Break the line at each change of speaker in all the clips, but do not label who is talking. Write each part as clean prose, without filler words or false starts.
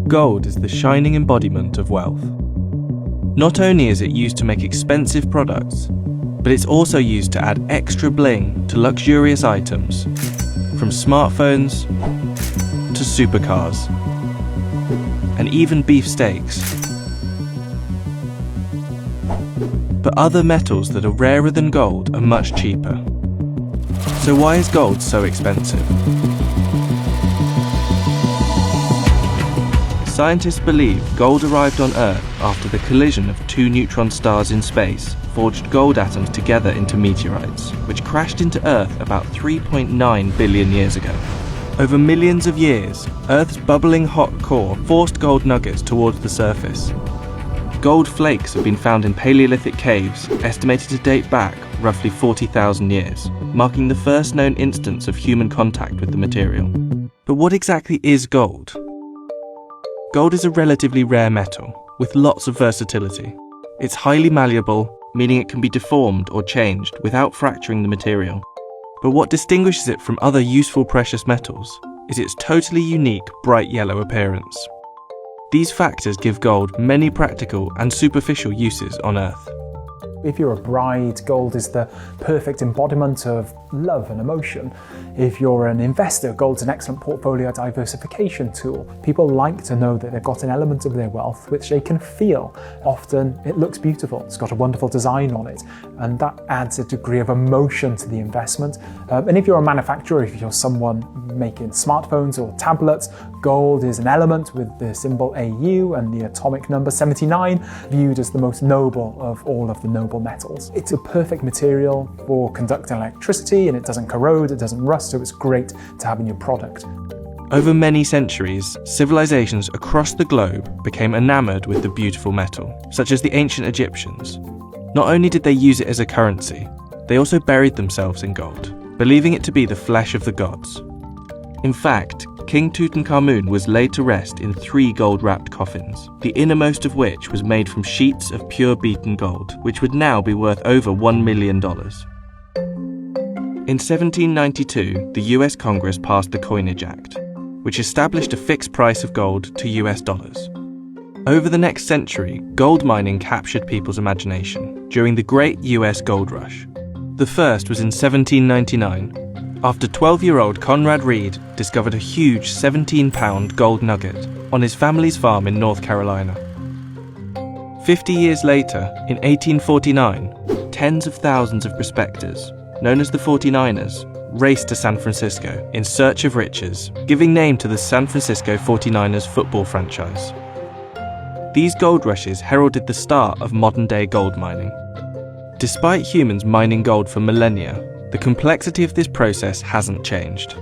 Gold is the shining embodiment of wealth. Not only is it used to make expensive products, but it's also used to add extra bling to luxurious items, from smartphones to supercars, and even beefsteaks. But other metals that are rarer than gold are much cheaper. So why is gold so expensive? Scientists believe gold arrived on Earth after the collision of two neutron stars in space forged gold atoms together into meteorites, which crashed into Earth about 3.9 billion years ago. Over millions of years, Earth's bubbling hot core forced gold nuggets towards the surface. Gold flakes have been found in Paleolithic caves, estimated to date back roughly 40,000 years, marking the first known instance of human contact with the material. But what exactly is gold? Gold is a relatively rare metal, with lots of versatility. It's highly malleable, meaning it can be deformed or changed without fracturing the material. But what distinguishes it from other useful precious metals is its totally unique bright yellow appearance. These factors give gold many practical and superficial uses on Earth.
If you're a bride, gold is the perfect embodiment of love and emotion. If you're an investor, gold's an excellent portfolio diversification tool. People like to know that they've got an element of their wealth which they can feel. Often it looks beautiful, it's got a wonderful design on it, and that adds a degree of emotion to the investment. And if you're a manufacturer, if you're someone making smartphones or tablets, gold is an element with the symbol AU and the atomic number 79, viewed as the most noble of all of the noble metals. It's a perfect material for conducting electricity, and it doesn't corrode, it doesn't rust, so it's great to have in your product.
Over many centuries, civilizations across the globe became enamored with the beautiful metal, such as the ancient Egyptians. Not only did they use it as a currency, they also buried themselves in gold, believing it to be the flesh of the gods. In fact, King Tutankhamun was laid to rest in 3 gold-wrapped coffins, the innermost of which was made from sheets of pure beaten gold, which would now be worth over $1 million. In 1792, the US Congress passed the Coinage Act, which established a fixed price of gold to US dollars. Over the next century, gold mining captured people's imagination during the Great US Gold Rush. The first was in 1799, after 12-year-old Conrad Reed discovered a huge 17-pound gold nugget on his family's farm in North Carolina. 50 years later, in 1849, tens of thousands of prospectors, known as the 49ers, raced to San Francisco in search of riches, giving name to the San Francisco 49ers football franchise. These gold rushes heralded the start of modern-day gold mining. Despite humans mining gold for millennia, the complexity of this process hasn't changed.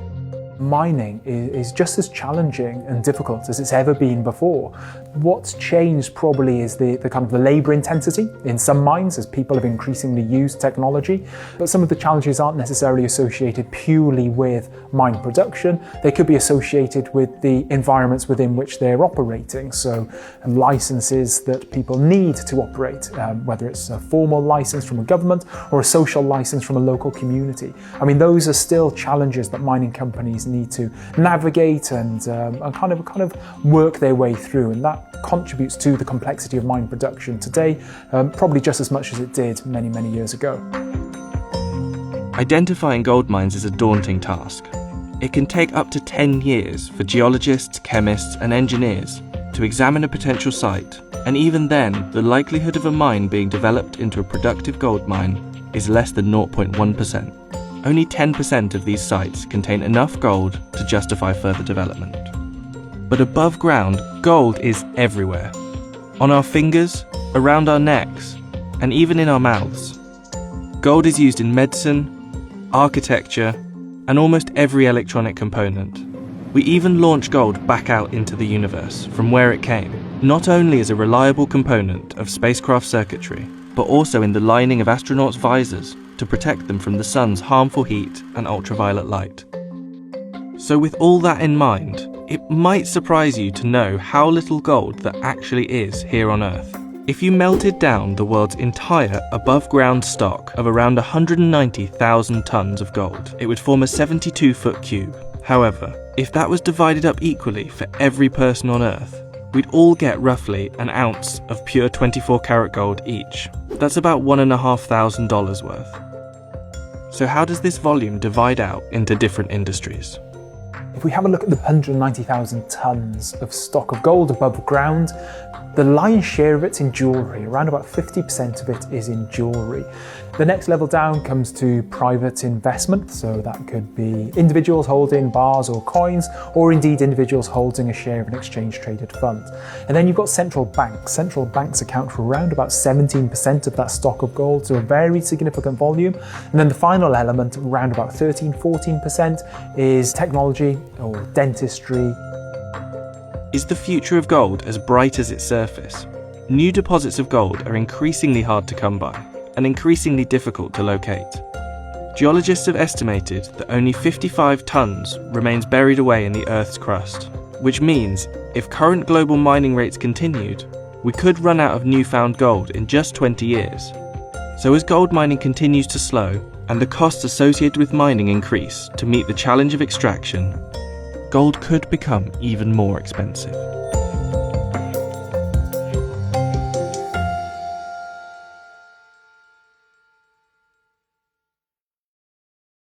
Mining is just as challenging and difficult as it's ever been before. What's changed probably is the kind of the labour intensity in some mines as people have increasingly used technology. But some of the challenges aren't necessarily associated purely with mine production. They could be associated with the environments within which they're operating. So licenses that people need to operate, whether it's a formal licence from a government or a social licence from a local community. I mean, those are still challenges that mining companies need to navigate and kind of work their way through, and that contributes to the complexity of mine production today, probably just as much as it did many, many years ago.
Identifying gold mines is a daunting task. It can take up to 10 years for geologists, chemists, and engineers to examine a potential site, and even then, the likelihood of a mine being developed into a productive gold mine is less than 0.1%. Only 10% of these sites contain enough gold to justify further development. But above ground, gold is everywhere. On our fingers, around our necks, and even in our mouths. Gold is used in medicine, architecture, and almost every electronic component. We even launch gold back out into the universe from where it came, not only as a reliable component of spacecraft circuitry, but also in the lining of astronauts' visors to protect them from the sun's harmful heat and ultraviolet light. So with all that in mind, it might surprise you to know how little gold there actually is here on Earth. If you melted down the world's entire above-ground stock of around 190,000 tons of gold, it would form a 72-foot cube. However, if that was divided up equally for every person on Earth, we'd all get roughly an ounce of pure 24 karat gold each. That's about $1,500 worth. So how does this volume divide out into different industries?
If we have a look at the 190,000 tons of stock of gold above ground, the lion's share of it's in jewellery. Around about 50% of it is in jewellery. The next level down comes to private investment, so that could be individuals holding bars or coins, or indeed individuals holding a share of an exchange-traded fund. And then you've got central banks. Central banks account for around about 17% of that stock of gold, so a very significant volume. And then the final element, around about 13-14%, is technology or dentistry.
Is the future of gold as bright as its surface? New deposits of gold are increasingly hard to come by and increasingly difficult to locate. Geologists have estimated that only 55 tons remains buried away in the Earth's crust, which means if current global mining rates continued, we could run out of newfound gold in just 20 years. So as gold mining continues to slow and the costs associated with mining increase to meet the challenge of extraction, gold could become even more expensive.